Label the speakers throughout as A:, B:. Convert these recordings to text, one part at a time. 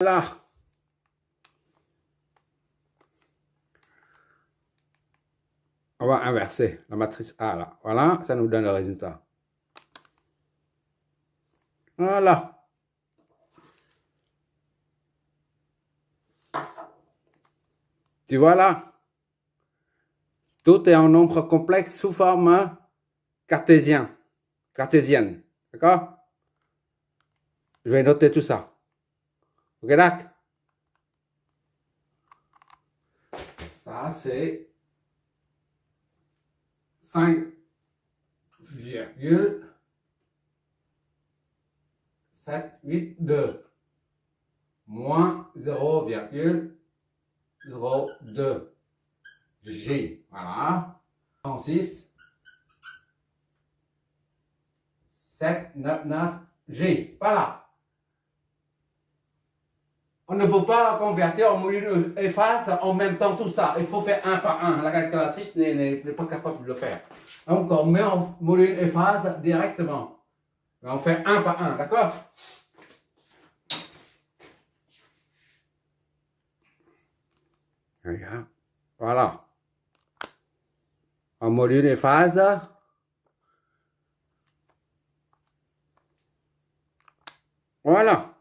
A: Là, on va inverser la matrice A là. Voilà, ça nous donne le résultat. Voilà. Tu vois là, tout est en nombre complexe sous forme cartésienne. D'accord? Je vais noter tout ça. Ok, d'accord? Ça, c'est 5,782 moins 0,02 G. Voilà. 36, 799 G. Voilà. On ne peut pas convertir en module efface en même temps tout ça. Il faut faire un par un. La calculatrice n'est pas capable de le faire. Donc on met en module efface directement. On fait un par un, d'accord? Regarde. Voilà. En module efface. Voilà.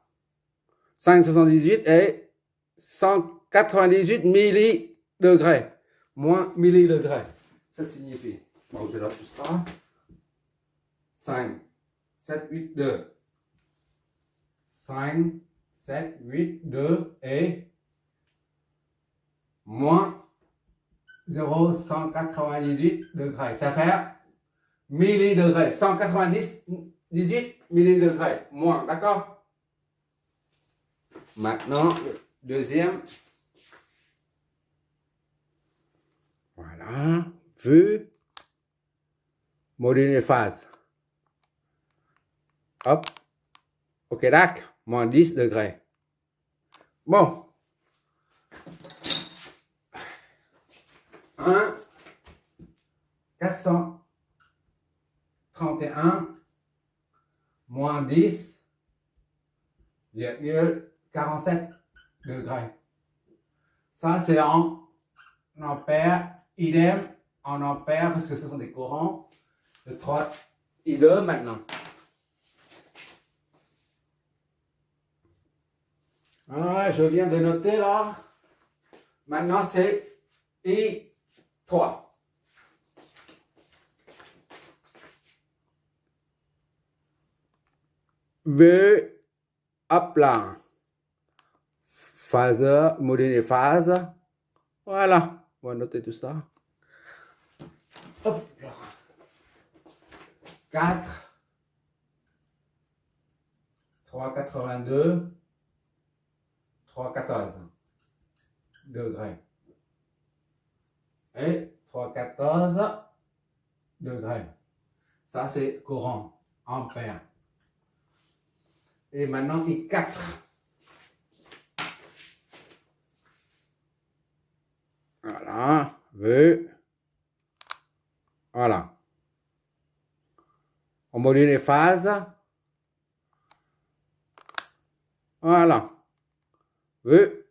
A: 578 et 198 millidegrés. Moins millidegrés. Ça signifie. Bon, je note tout ça. 5, 7, 8, 2. 5, 7, 8, 2 et moins 0,198 degrés. Ça fait millidegrés. 198 millidegrés. Moins, d'accord? Maintenant, le deuxième. Voilà. Vue. Module efface. Hop. Ok, d'accord. Moins 10 degrés. Bon. 1, 431 moins 10, 47 degrés. Ça, c'est en ampères. Idem en ampères, parce que ce sont des courants. Le 3 I2 maintenant. Alors, je viens de noter là. Maintenant, c'est I3. V, hop là. Phaseur, module et phase. Voilà. On va noter tout ça. Hop là. 4, 3,82, 3,14 degrés. Et 3,14 degrés. Ça, c'est courant, ampère. Et maintenant, I4. Voilà, V. Voilà. On module les phases. Voilà. V.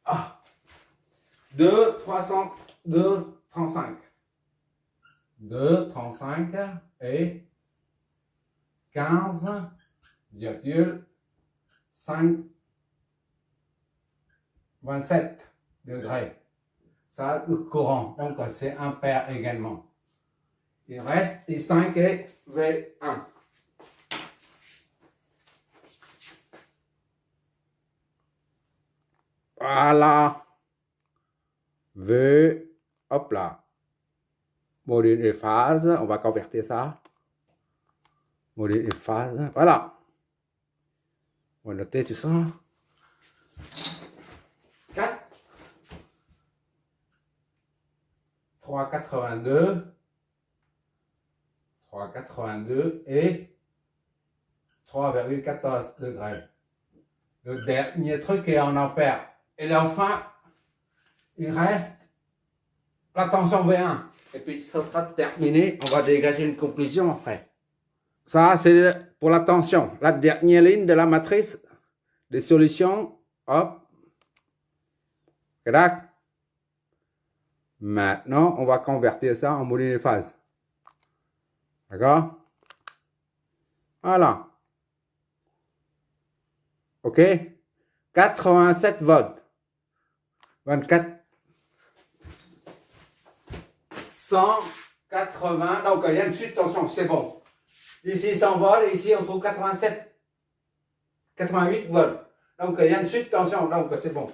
A: Ah. 2, 300, 2, 35. 2, 35 et 15,5 27 degrés. Ça, le courant. Donc, c'est ampère également. Il reste I5 et V1. Voilà. V, hop là. Module et phase. On va convertir ça. Module et phase. Voilà. On va noter tout ça. 4. 3,82. 3,82 et 3,14 degrés. Le dernier truc est en ampères. Et enfin, il reste la tension V1. Et puis, ça sera terminé. On va dégager une conclusion après. Ça, c'est pour la tension. La dernière ligne de la matrice, des solutions. Hop. Crac. Maintenant, on va convertir ça en modules de phase. D'accord? Voilà. OK? 87 volts. 24. 180. Donc, il y a une chute de tension. C'est bon. Ici, 100 volts. Et ici, on trouve 87. 88 volts. Donc, il y a une chute de tension. Donc, c'est bon.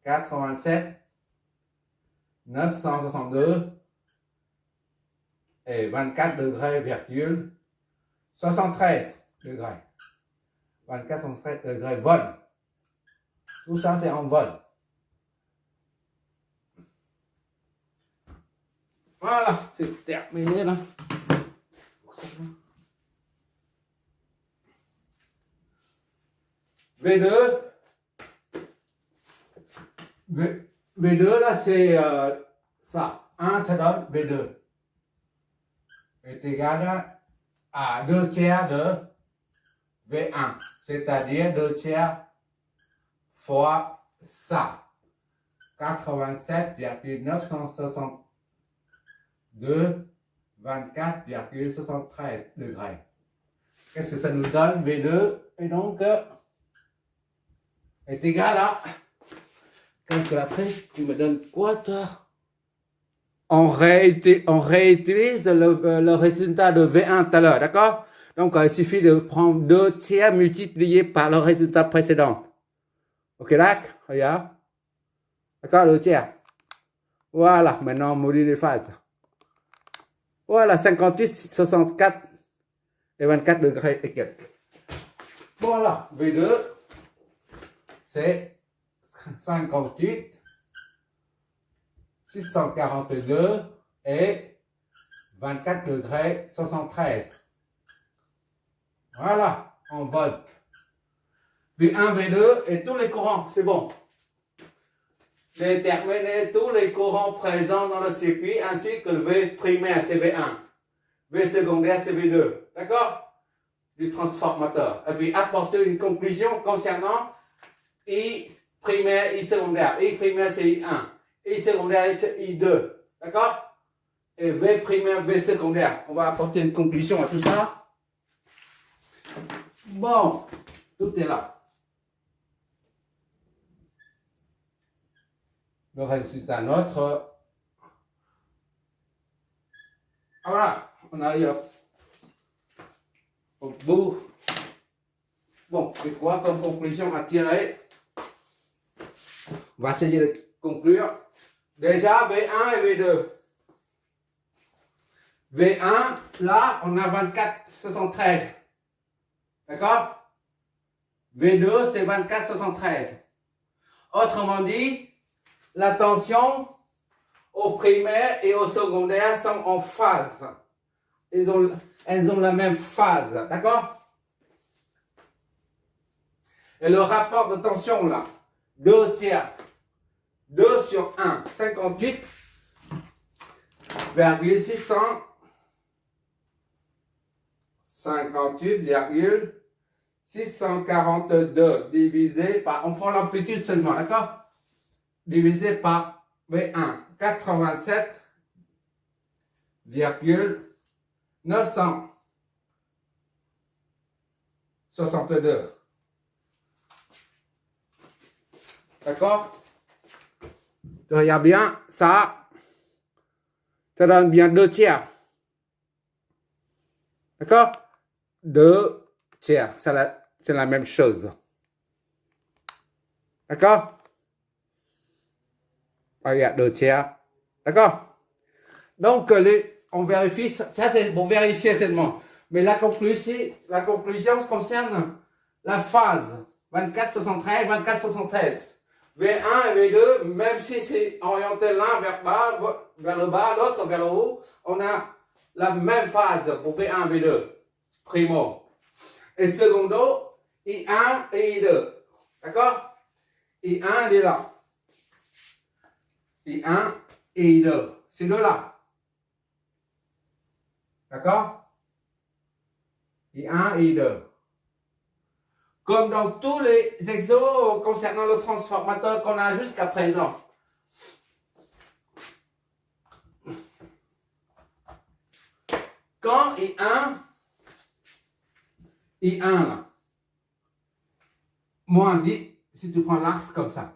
A: 87. 962. Et 24 degrés, virgule 73 degrés. 24, 73 degrés, vol. Tout ça, c'est en vol. Voilà, c'est terminé là. V2. V2 là, c'est ça. 1 ça donne V2. Est égal à 2 tiers de V1, c'est-à-dire 2 tiers fois ça. 87,962, 24,73 degrés. Qu'est-ce que ça nous donne? V2 et donc est égal à... Calculatrice, tu me donnes quoi toi? On réutilise le résultat de V1 tout à l'heure, d'accord? Donc, il suffit de prendre 2 tiers multipliés par le résultat précédent. Ok, là, regarde. D'accord, 2 tiers. Voilà, maintenant, module de phase. Voilà, 58, 64 et 24 degrés et quelques. Voilà, V2, c'est 58, 642 et 24 degrés 73. Voilà, en volts. V1, V2 et tous les courants, c'est bon. Déterminer tous les courants présents dans le circuit ainsi que le V primaire, c'est V1. V secondaire, c'est V2. D'accord? Du transformateur. Et puis apporter une conclusion concernant I primaire, I secondaire. I primaire, c'est I1. I secondaire, c'est I2. D'accord? Et V primaire, V secondaire. On va apporter une conclusion à tout ça. Bon, tout est là. Le résultat notre. Voilà, on arrive au bout. Bon, c'est quoi comme conclusion à tirer? On va essayer de conclure. Déjà, V1 et V2. V1, là, on a 24,73. D'accord? V2, c'est 24,73. Autrement dit, la tension au primaire et au secondaire sont en phase. Elles ont la même phase. D'accord? Et le rapport de tension, là, 2 tiers. 2 sur 1, 58,642 divisé par, on prend l'amplitude seulement, d'accord? Divisé par V1, 87,962. D'accord? Tu regardes bien, ça donne bien 2 tiers. D'accord? 2 tiers, c'est la même chose. D'accord? Regarde, 2 tiers. D'accord? Donc, on vérifie, ça c'est pour vérifier seulement. Mais la conclusion concerne la phase 24,73, 24,73. V1 et V2, même si c'est orienté l'un vers le bas, l'autre vers le haut, on a la même phase pour V1 et V2. Primo. Et secondo, I1 et I2. D'accord? I1, il est là. I1 et I2. Ces deux-là. D'accord? I1 et I2. comme dans tous les exos concernant le transformateur qu'on a jusqu'à présent. Quand I1 là, moins 10, si tu prends l'axe comme ça,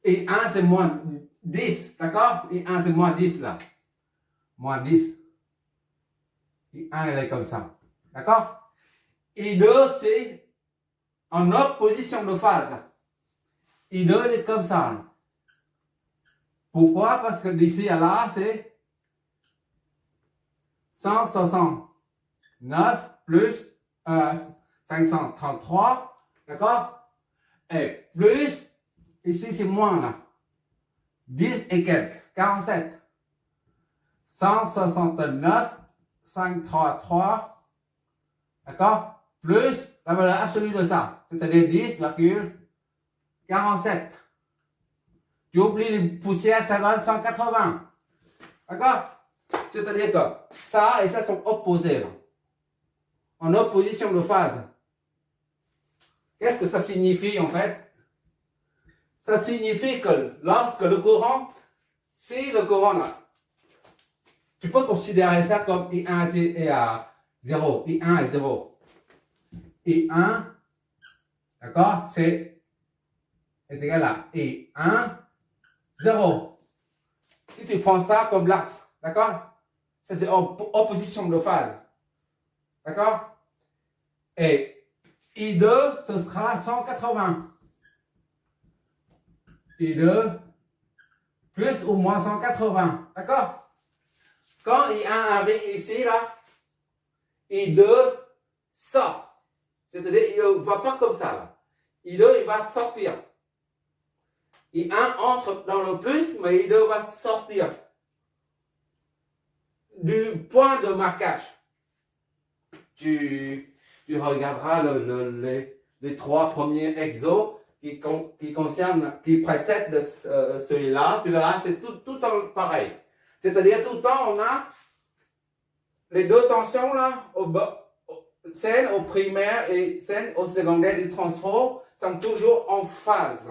A: I1 c'est moins 10, d'accord? I1 c'est moins 10 là, moins 10. I1 elle est comme ça, d'accord? I2 c'est en opposition de phase. I2 elle est comme ça. Là. Pourquoi? Parce que d'ici à là, c'est 169 plus 533, d'accord? Et plus, ici c'est moins là, 10 et quelques, 47. 169, 533, d'accord? Plus la valeur absolue de ça, c'est-à-dire 10,47. Tu oublies les poussières, ça donne 180. D'accord? C'est-à-dire que ça et ça sont opposés. Là. En opposition de phase. Qu'est-ce que ça signifie en fait? Ça signifie que lorsque le courant, si le courant là, tu peux considérer ça comme I1 est à 0. I1 est 0. I1, d'accord? C'est égal à I1. 0. Si tu prends ça comme l'axe, d'accord? Ça c'est en opposition de phase. D'accord? Et I2, ce sera 180. I2 plus ou moins 180. D'accord? Quand I1 arrive ici, là, I2 sort. C'est-à-dire, il ne va pas comme ça, là. I2, il va sortir. I1 entre dans le plus, mais I2 va sortir du point de marquage. Tu regarderas les trois premiers exos qui précèdent celui-là. Tu verras, c'est tout le temps pareil. C'est-à-dire, tout le temps, on a les deux tensions là, scène au primaire et scène au secondaire du transport sont toujours en phase.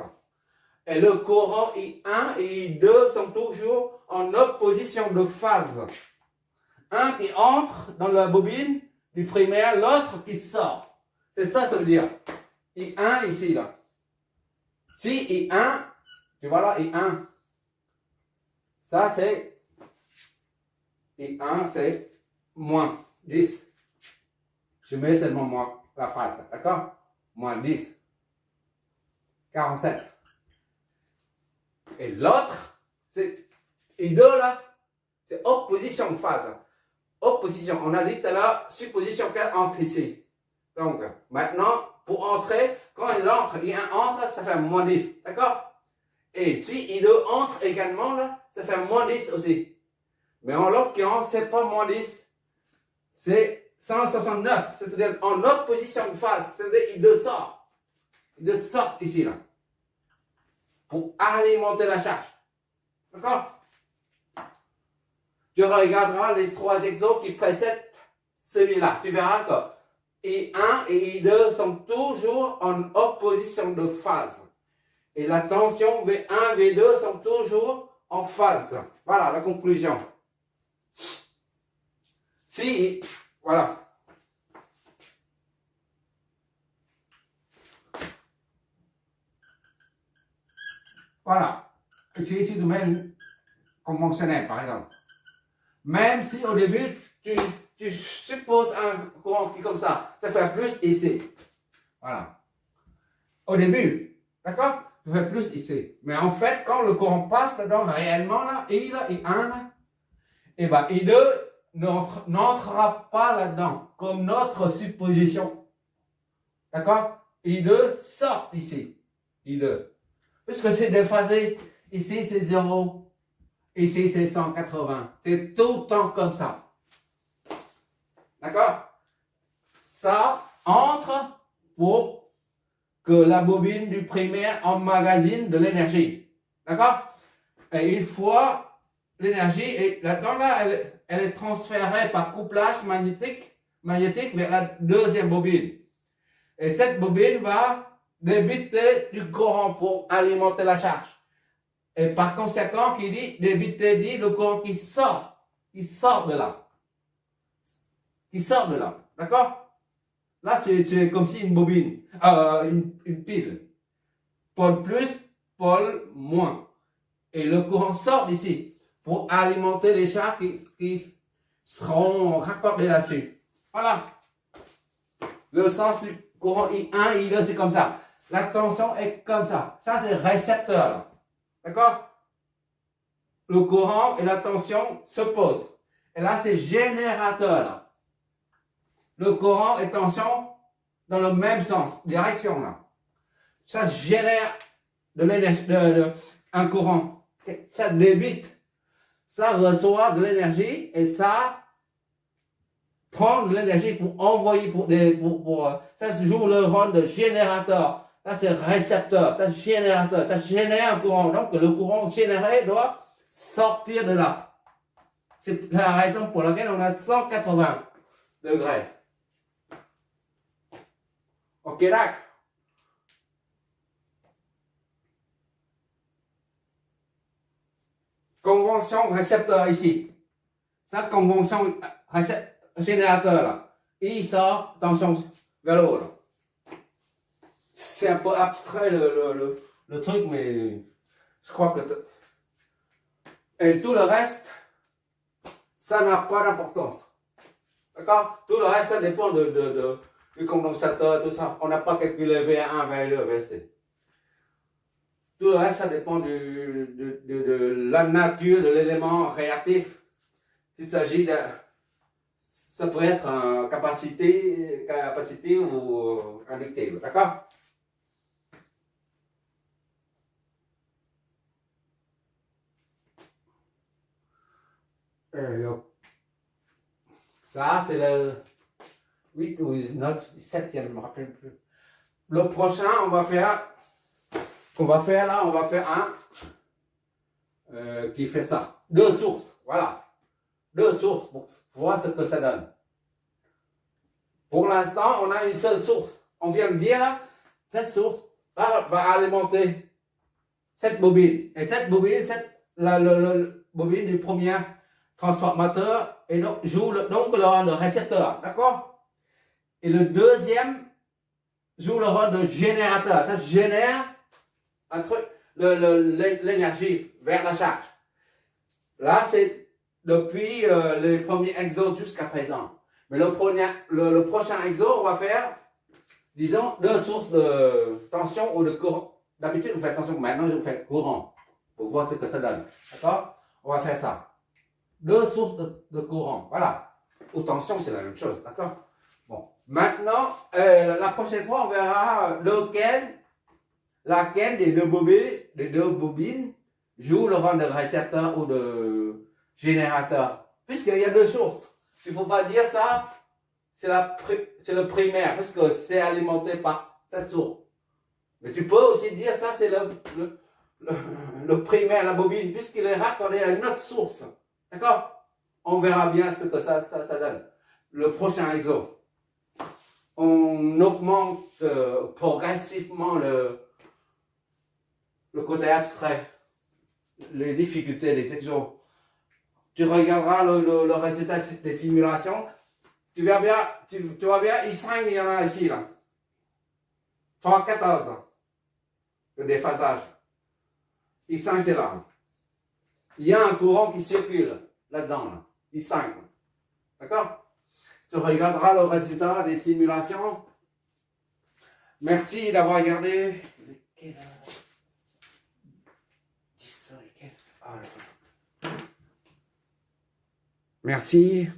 A: Et le courant I1 et I2 sont toujours en opposition de phase. Un qui entre dans la bobine du primaire, l'autre qui sort. C'est ça, ça veut dire. I1 ici, là. Si I1, tu vois là, I1. Ça, c'est I1, c'est moins 10. Je mets seulement moins la phase, d'accord? Moins 10. 47. Et l'autre, c'est I2 là, c'est opposition de phase. Opposition, on a dit tout à l'heure, supposition qu'elle entre ici. Donc, maintenant, pour entrer, quand il entre, I1 entre, ça fait moins 10, d'accord? Et si I2 entre également là, ça fait moins 10 aussi. Mais en l'occurrence, c'est pas moins 10, c'est 169, c'est-à-dire en opposition de phase, c'est-à-dire I2 sort. I2 sort ici là. Pour alimenter la charge. D'accord? Tu regarderas les trois exos qui précèdent celui-là. Tu verras que I1 et I2 sont toujours en opposition de phase. Et la tension V1, V2 sont toujours en phase. Voilà la conclusion. Si, voilà. Voilà. Ici, tu mets une conventionnelle, par exemple. Même si au début, tu supposes un courant qui est comme ça fait plus ici. Voilà. Au début, d'accord? Ça fait plus ici. Mais en fait, quand le courant passe dedans, réellement, là, I1, là, et ben, I2 n'entrera pas là-dedans, comme notre supposition. D'accord? I2 sort ici. I2. Puisque c'est déphasé. Ici, c'est 0. Ici, c'est 180. C'est tout le temps comme ça. D'accord? Ça entre pour que la bobine du primaire emmagasine de l'énergie. D'accord? Et une fois l'énergie, là-dedans, là, elle est transférée par couplage magnétique magnétique vers la deuxième bobine. Et cette bobine va débiter du courant pour alimenter la charge. Et par conséquent, qui dit débiter dit le courant qui sort de là. Qui sort de là. D'accord? Là, c'est comme si une bobine, une pile. Pôle plus, pôle moins. Et le courant sort d'ici pour alimenter les charges qui seront raccordées là-dessus. Voilà. Le sens du courant I1, I2, c'est comme ça. La tension est comme ça. Ça, c'est récepteur. D'accord? Le courant et la tension s'opposent. Et là, c'est générateur. Le courant et tension dans le même sens, direction là. Ça génère de l'énergie, un courant. Ça débite. Ça reçoit de l'énergie et ça prend de l'énergie pour envoyer ça joue le rôle de générateur. Là, c'est récepteur. Ça générateur. Ça génère un courant. Donc, le courant généré doit sortir de là. C'est la raison pour laquelle on a 180 degrés. Ok, d'accord. Convention récepteur ici. Ça, convention générateur là. Il sort, tension vers le haut là. C'est un peu abstrait le truc, mais je crois que... Et tout le reste, ça n'a pas d'importance. D'accord? Tout le reste, ça dépend du condensateur, tout ça. On n'a pas calculé V1, V2, VC. Tout le reste, ça dépend de la nature de l'élément réactif. Il s'agit de... Ça peut être en capacité ou inductive. D'accord? Ça, c'est le 8 ou 9, 7, je ne me rappelle plus. Le prochain, on va faire un qui fait ça. Deux sources, voilà. Deux sources pour voir ce que ça donne. Pour l'instant, on a une seule source. On vient de dire là, cette source va alimenter cette bobine. Et cette bobine, la bobine du premier transformateur et donc joue donc le rôle de récepteur. D'accord? Et le deuxième joue le rôle de générateur. Ça génère un truc, l'énergie vers la charge. Là, c'est depuis les premiers exos jusqu'à présent. Mais le prochain exo, on va faire, disons, deux sources de tension ou de courant. D'habitude, vous faites tension, maintenant, vous faites courant pour voir ce que ça donne. D'accord? On va faire ça. Deux sources de courant. Voilà. Ou tension, c'est la même chose. D'accord? Bon. Maintenant, la prochaine fois, on verra laquelle des deux bobines joue le rôle de récepteur ou de générateur. Puisqu'il y a deux sources. Il ne faut pas dire ça, c'est le primaire, parce que c'est alimenté par cette source. Mais tu peux aussi dire ça, c'est le primaire, la bobine, puisqu'il est raccordé à une autre source. D'accord? On verra bien ce que ça donne. Le prochain exo. On augmente progressivement le côté abstrait, les difficultés, les exos. Tu regarderas le résultat des simulations. Tu vois bien, I5, il y en a ici, là. 314. Le déphasage. I5, c'est là. Il y a un courant qui circule là-dedans, là. I5. D'accord? Tu regarderas le résultat des simulations. Merci d'avoir regardé. Quelle heure? 10 heures et quelques. Merci.